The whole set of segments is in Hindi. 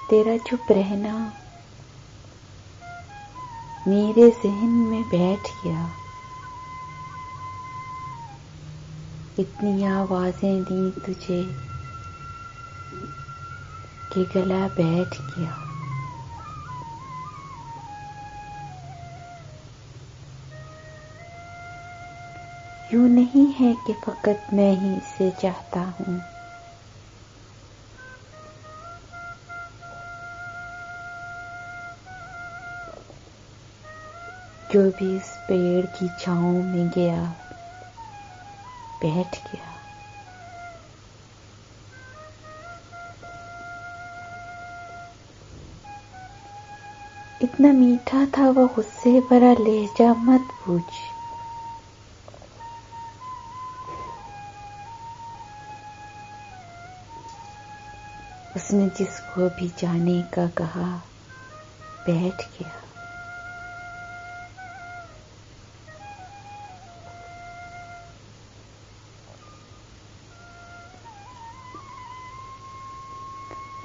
तेरा चुप रहना मेरे ज़हन में बैठ गया। इतनी आवाज़ें दी तुझे कि गला बैठ गया। यूं नहीं है कि फकत मैं ही इसे चाहता हूँ, जो भी इस पेड़ की छाँव में गया बैठ गया। इतना मीठा था वो गुस्से भरा लहजा मत पूछ। उसने जिसको भी जाने का कहा बैठ गया।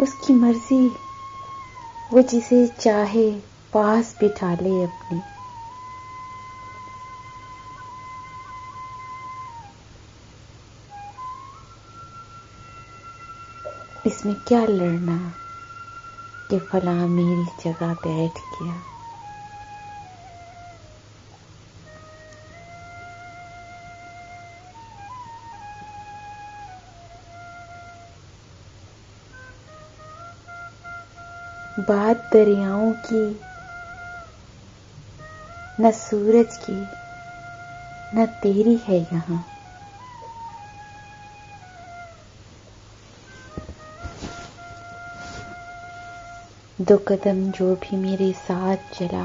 उसकी मर्जी, वो जिसे चाहे पास बिठा ले अपने। इसमें क्या लड़ना कि फला मेरी जगह बैठ गया। बात दरियाओं की, न सूरज की, न तेरी है यहाँ। दो कदम जो भी मेरे साथ चला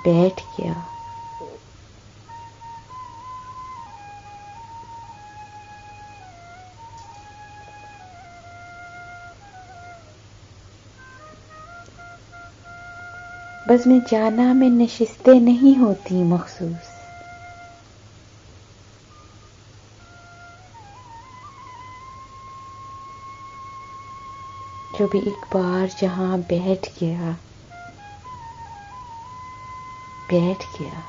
बैठ गया। बस में जाना में नशिस्तें नहीं होती मखसूस। जो भी एक बार जहां बैठ गया बैठ गया।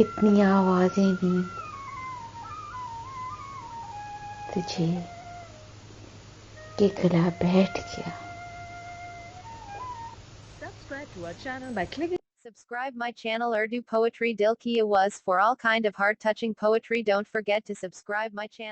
इतनी आवाजें दी तुझे कि गला बैठ गया। Subscribe my channel Urdu Poetry Dil Ki Awaz for all kind of heart touching poetry. Don't forget to subscribe my channel.